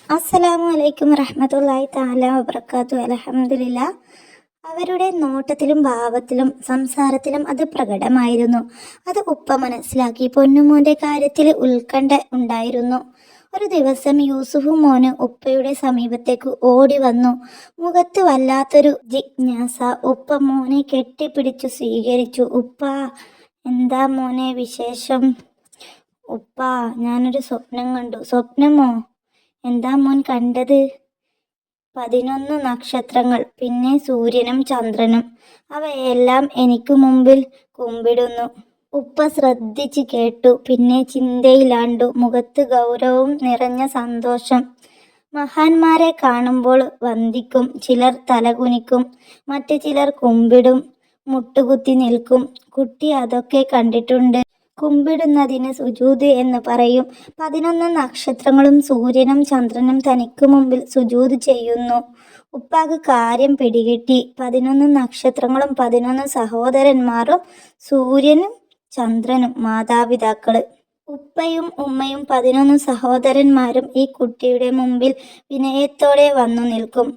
അസ്സലാമു അലൈക്കും വറഹ്മത്തുള്ളാഹി തആല വബറകാതുഹു. അൽഹംദുലില്ലാ. അവരുടെ നോട്ടത്തിലും ഭാവത്തിലും സംസാരത്തിലും അത് പ്രകടമായിരുന്നു. അത് ഉപ്പ മനസ്സിലാക്കി. പൊന്നുമോന്റെ കാര്യത്തിൽ ഉത്കണ്ഠ ഉണ്ടായിരുന്നു. ഒരു ദിവസം യൂസുഫ് മോന് ഉപ്പയുടെ സമീപത്തേക്ക് ഓടി വന്നു. മുഖത്ത് വല്ലാത്തൊരു ജിജ്ഞാസ. ഉപ്പ മോനെ കെട്ടിപ്പിടിച്ചു സ്വീകരിച്ചു. "ഉപ്പാ, എന്താ മോനെ വിശേഷം?" "ഉപ്പാ, ഞാനൊരു സ്വപ്നം കണ്ടു." "സ്വപ്നമോ? എന്താ മോൻ കണ്ടത്?" 11 നക്ഷത്രങ്ങൾ, പിന്നെ സൂര്യനും ചന്ദ്രനും. അവയെല്ലാം എനിക്ക് മുമ്പിൽ കുമ്പിടുന്നു. ഉപ്പ ശ്രദ്ധിച്ച് കേട്ടു. പിന്നെ ചിന്തയിലാണ്ടു. മുഖത്ത് ഗൗരവം നിറഞ്ഞ സന്തോഷം. മഹാന്മാരെ കാണുമ്പോൾ വന്ദിക്കും. ചിലർ തലകുനിക്കും, മറ്റു ചിലർ കുമ്പിടും, മുട്ടുകുത്തി നിൽക്കും. കുട്ടി അതൊക്കെ കണ്ടിട്ടുണ്ട്. കുമ്പിടുന്നതിന് സുജൂദ് എന്ന് പറയും. 11 നക്ഷത്രങ്ങളും സൂര്യനും ചന്ദ്രനും തനിക്ക് മുമ്പിൽ സുജൂദ് ചെയ്യുന്നു. ഉപ്പാക്ക് കാര്യം പിടികിട്ടി. 11 നക്ഷത്രങ്ങളും 11 സഹോദരന്മാരും സൂര്യനും ചന്ദ്രനും മാതാപിതാക്കള്. ഉപ്പയും ഉമ്മയും 11 സഹോദരന്മാരും ഈ കുട്ടിയുടെ മുമ്പിൽ വിനയത്തോടെ വന്നു നിൽക്കും,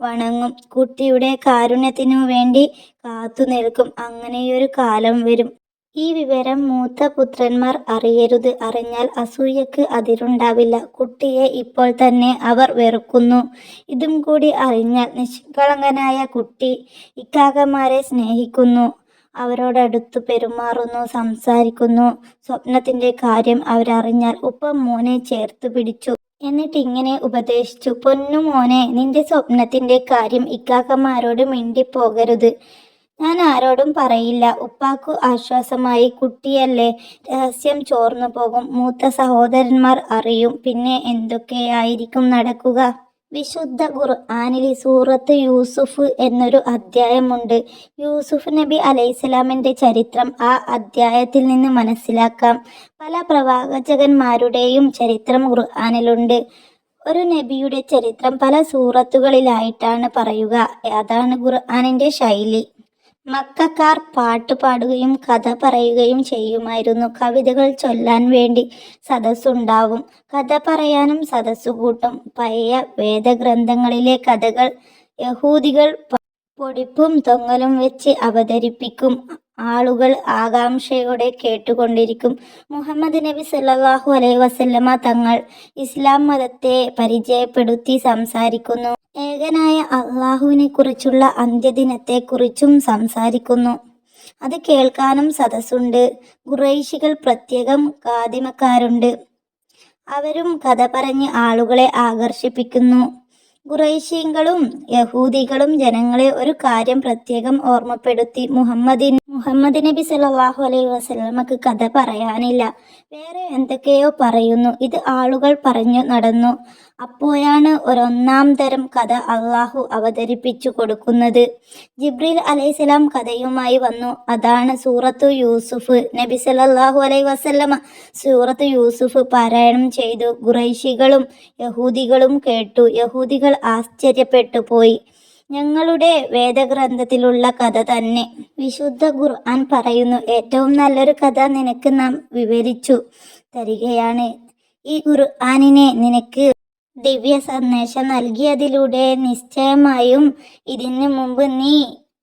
വണങ്ങും. കുട്ടിയുടെ കാരുണ്യത്തിനു വേണ്ടി കാത്തു നിൽക്കും. അങ്ങനെയൊരു കാലം വരും. ഈ വിവരം മൂത്ത പുത്രന്മാർ അറിയരുത്. അറിഞ്ഞാൽ അസൂയക്ക് അതിരുണ്ടാവില്ല. കുട്ടിയെ ഇപ്പോൾ തന്നെ അവർ വെറുക്കുന്നു. ഇതും കൂടി അറിഞ്ഞാൽ നിഷ്കളങ്കനായ കുട്ടി ഇക്കാക്കമാരെ സ്നേഹിക്കുന്നു, അവരോടടുത്തു പെരുമാറുന്നു, സംസാരിക്കുന്നു. സ്വപ്നത്തിന്റെ കാര്യം അവരറിഞ്ഞാൽ ഉപ്പ മോനെ ചേർത്തു പിടിച്ചു. എന്നിട്ടിങ്ങനെ ഉപദേശിച്ചു: "പൊന്നുമോനെ, നിന്റെ സ്വപ്നത്തിന്റെ കാര്യം ഇക്കാക്കമാരോട് മിണ്ടിപ്പോകരുത്. ഞാൻ ആരോടും പറയില്ല." ഉപ്പാക്കു ആശ്വാസമായി. കുട്ടിയല്ലേ, രഹസ്യം ചോർന്നു പോകും. മൂത്ത സഹോദരന്മാർ അറിയും. പിന്നെ എന്തൊക്കെയായിരിക്കും നടക്കുക? വിശുദ്ധ ഖുർആനിൽ സൂറത്ത് യൂസുഫ് എന്നൊരു അധ്യായമുണ്ട്. യൂസുഫ് നബി അലൈഹിസ്സലാമിന്റെ ചരിത്രം ആ അധ്യായത്തിൽ നിന്ന് മനസ്സിലാക്കാം. പല പ്രവാചകന്മാരുടെയും ചരിത്രം ഖുർആനിലുണ്ട്. ഒരു നബിയുടെ ചരിത്രം പല സൂറത്തുകളിലായിട്ടാണ് പറയുക. അതാണ് ഖുർആനിന്റെ ശൈലി. മക്കക്കാർ പാട്ട് പാടുകയും കഥ പറയുകയും ചെയ്യുമായിരുന്നു. കവിതകൾ ചൊല്ലാൻ വേണ്ടി സദസ്സുണ്ടാവും. കഥ പറയാനും സദസ്സുകൂട്ടും. പഴയ വേദഗ്രന്ഥങ്ങളിലെ കഥകൾ യഹൂദികൾ പൊടിപ്പും തൊങ്ങലും വെച്ച് അവതരിപ്പിക്കും. ആളുകൾ ആകാംക്ഷയോടെ കേട്ടുകൊണ്ടിരിക്കും. മുഹമ്മദ് നബി സല്ലല്ലാഹു അലൈഹി വസല്ലമ തങ്ങൾ ഇസ്ലാം മതത്തെ പരിചയപ്പെടുത്തി സംസാരിക്കുന്നു. ഏകനായ അള്ളാഹുവിനെ കുറിച്ചുള്ള അന്ത്യദിനത്തെക്കുറിച്ചും സംസാരിക്കുന്നു. അത് കേൾക്കാനും സദസ്സുണ്ട്. ഖുറൈശികൾ പ്രത്യേകം ഖാദിമക്കാരുണ്ട്. അവരും കഥ പറഞ്ഞ് ആളുകളെ ആകർഷിപ്പിക്കുന്നു. ഖുറൈശികളും യഹൂദികളും ജനങ്ങളെ ഒരു കാര്യം പ്രത്യേകം ഓർമ്മപ്പെടുത്തി: മുഹമ്മദ് നബി സല്ലല്ലാഹു അലൈഹി വസല്ലമക്ക് കഥ പറയാനില്ല, വേറെ എന്തൊക്കെയോ പറയുന്നു. ഇത് ആളുകൾ പറഞ്ഞു നടന്നു. അപ്പോഴാണ് ഒരൊന്നാം തരം കഥ അള്ളാഹു അവതരിപ്പിച്ചു കൊടുക്കുന്നത്. ജിബ്രീൽ അലൈഹിസ്സലാം കഥയുമായി വന്നു. അതാണ് സൂറത്തു യൂസുഫ്. നബി സല്ലല്ലാഹു അലൈഹി വസല്ലമ സൂറത്തു യൂസുഫ് പാരായണം ചെയ്തു. ഖുറൈശികളും യഹൂദികളും കേട്ടു. യഹൂദികൾ ആശ്ചര്യപ്പെട്ടു പോയി. "ഞങ്ങളുടെ വേദഗ്രന്ഥത്തിലുള്ള കഥ തന്നെ." വിശുദ്ധ ഖുർആൻ പറയുന്നു: "ഏറ്റവും നല്ലൊരു കഥ നിനക്ക് നാം വിവരിച്ചു തരികയാണ്. ഈ ഖുർആനിനെ നിനക്ക് ദിവ്യ സന്ദേശം നൽകിയതിലൂടെ നിശ്ചയമായും ഇതിനു മുമ്പ് നീ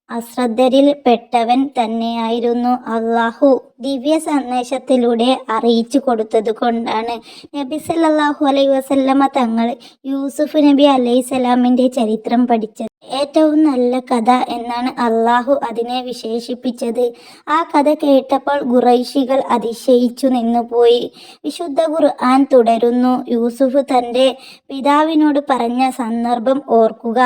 അശ്രദ്ധരിൽ പെട്ടവൻ തന്നെയായിരുന്നു. അള്ളാഹു ദിവ്യ സന്ദേശത്തിലൂടെ അറിയിച്ചു കൊടുത്തത് കൊണ്ടാണ് നബി സല്ലല്ലാഹു അലൈഹി വസല്ലമ തങ്ങൾ യൂസുഫ് നബി അലൈഹിസ്സലാമിന്റെ ചരിത്രം പഠിച്ചത്. ഏറ്റവും നല്ല കഥ എന്നാണ് അള്ളാഹു അതിനെ വിശേഷിപ്പിച്ചത്." ആ കഥ കേട്ടപ്പോൾ ഖുറൈശികൾ അതിശയിച്ചു നിന്നുപോയി. വിശുദ്ധ ഖുർആൻ തുടരുന്നു: "യൂസുഫ് തന്റെ പിതാവിനോട് പറഞ്ഞ സന്ദർഭം ഓർക്കുക.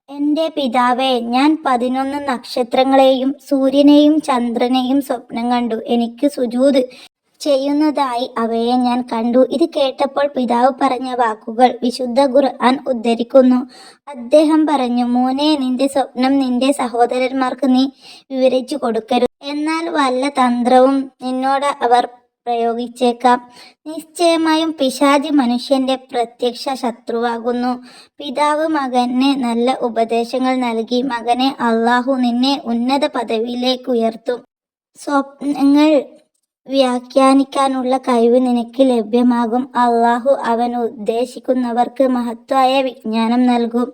എന്റെ പിതാവേ, ഞാൻ 11 നക്ഷത്രങ്ങളെയും സൂര്യനെയും ചന്ദ്രനെയും സ്വപ്നം കണ്ടു. എനിക്ക് സുജൂദ് ചെയ്യുന്നതായി അവയെ ഞാൻ കണ്ടു." ഇത് കേട്ടപ്പോൾ പിതാവ് പറഞ്ഞ വാക്കുകൾ വിശുദ്ധ ഖുർആൻ ഉദ്ധരിക്കുന്നു. അദ്ദേഹം പറഞ്ഞു: "മോനെ, നിന്റെ സ്വപ്നം നിന്റെ സഹോദരന്മാർക്ക് നീ വിവരിച്ചു കൊടുക്കരുത്. എന്നാൽ വല്ല തന്ത്രവും നിന്നോട് അവർ പ്രയോഗിച്ചേക്കാം. നിശ്ചയമായും പിശാച് മനുഷ്യന്റെ പ്രത്യക്ഷ ശത്രുവാകുന്നു." പിതാവ് മകന് നല്ല ഉപദേശങ്ങൾ നൽകി: "മകനെ, അള്ളാഹു നിന്നെ ഉന്നത പദവിയിലേക്കുയർത്തും. സ്വപ്നങ്ങൾ വ്യാഖ്യാനിക്കാനുള്ള കഴിവ് നിനക്ക് ലഭ്യമാകും. അള്ളാഹു അവൻ ഉദ്ദേശിക്കുന്നവർക്ക് മഹത്തായ വിജ്ഞാനം നൽകും.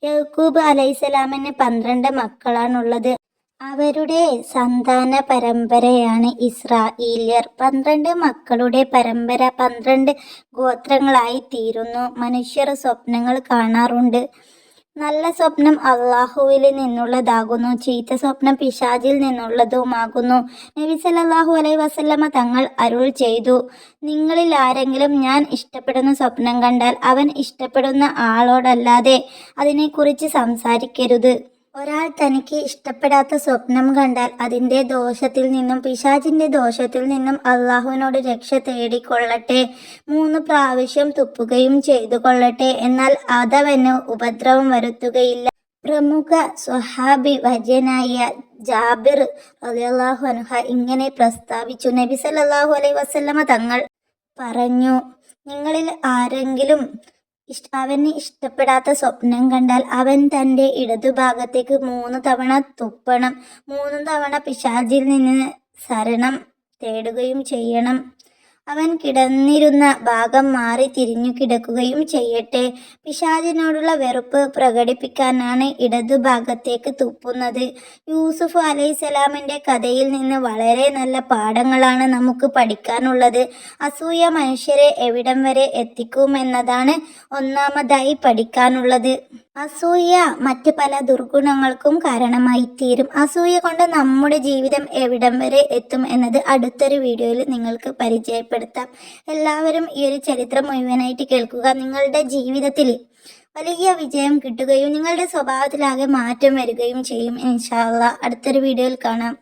യഹൂബ് അലൈഹിസ്സലാമിന് 12 മക്കളാണുള്ളത്. അവരുടെ സന്താന പരമ്പരയാണ് ഇസ്രായേല്യർ. 12 മക്കളുടെ പരമ്പര 12 ഗോത്രങ്ങളായി തീരുന്നു. മനുഷ്യർ സ്വപ്നങ്ങൾ കാണാറുണ്ട്. നല്ല സ്വപ്നം അള്ളാഹുവിൽ നിന്നുള്ളതാകുന്നു, ചീത്ത സ്വപ്നം പിശാചിൽ നിന്നുള്ളതുമാകുന്നു. നബി സല്ലല്ലാഹു അലൈഹി വസല്ലമ തങ്ങൾ അരുൾ ചെയ്തു, നിങ്ങളിൽ ആരെങ്കിലും ഞാൻ ഇഷ്ടപ്പെടുന്ന സ്വപ്നം കണ്ടാൽ അവൻ ഇഷ്ടപ്പെടുന്ന ആളോടല്ലാതെ അതിനെക്കുറിച്ച് സംസാരിക്കരുത്. ഒരാൾ തനിക്ക് ഇഷ്ടപ്പെടാത്ത സ്വപ്നം കണ്ടാൽ അതിൻ്റെ ദോഷത്തിൽ നിന്നും പിശാചിൻ്റെ ദോഷത്തിൽ നിന്നും അള്ളാഹുവിനോട് രക്ഷ തേടിക്കൊള്ളട്ടെ. 3 പ്രാവശ്യം തുപ്പുകയും ചെയ്തു കൊള്ളട്ടെ, എന്നാൽ അതവന് ഉപദ്രവം വരുത്തുകയില്ല. പ്രമുഖ സ്വഹാബി വര്യനായ ജാബിർ റളിയല്ലാഹു അൻഹു ഇങ്ങനെ പ്രസ്താവിച്ചു. നബി സല്ലല്ലാഹു അലൈഹി വസല്ലമ തങ്ങൾ പറഞ്ഞു, നിങ്ങളിൽ ആരെങ്കിലും അവന് ഇഷ്ടപ്പെടാത്ത സ്വപ്നം കണ്ടാൽ അവൻ തൻ്റെ ഇടതുഭാഗത്തേക്ക് 3 തവണ തുപ്പണം. 3 തവണ പിശാചിൽ നിന്ന് ശരണം തേടുകയും ചെയ്യണം. അവൻ കിടന്നിരുന്ന ഭാഗം മാറി തിരിഞ്ഞു കിടക്കുകയും ചെയ്യട്ടെ. പിശാചിനോടുള്ള വെറുപ്പ് പ്രകടിപ്പിക്കാനാണ് ഇടതുഭാഗത്തേക്ക് തുപ്പുന്നത്. യൂസുഫ് അലൈഹിസ്സലാമിൻ്റെ കഥയിൽ നിന്ന് വളരെ നല്ല പാഠങ്ങളാണ് നമുക്ക് പഠിക്കാനുള്ളത്. അസൂയ മനുഷ്യരെ എവിടം വരെ എത്തിക്കുമെന്നതാണ് ഒന്നാമതായി പഠിക്കാനുള്ളത്. അസൂയ മറ്റ് പല ദുർഗുണങ്ങൾക്കും കാരണമായി തീരും. അസൂയ കൊണ്ട് നമ്മുടെ ജീവിതം എവിടം വരെ എത്തും എന്നത് അടുത്തൊരു വീഡിയോയിൽ നിങ്ങൾക്ക് പരിചയപ്പെടുത്താം. എല്ലാവരും ഈ ഒരു ചരിത്രം മുഴുവനായിട്ട് കേൾക്കുക. നിങ്ങളുടെ ജീവിതത്തിൽ വലിയ വിജയം കിട്ടുകയും നിങ്ങളുടെ സ്വഭാവത്തിലാകെ മാറ്റം വരികയും ചെയ്യും. ഇൻഷാ അല്ലാഹ് അടുത്തൊരു വീഡിയോയിൽ കാണാം.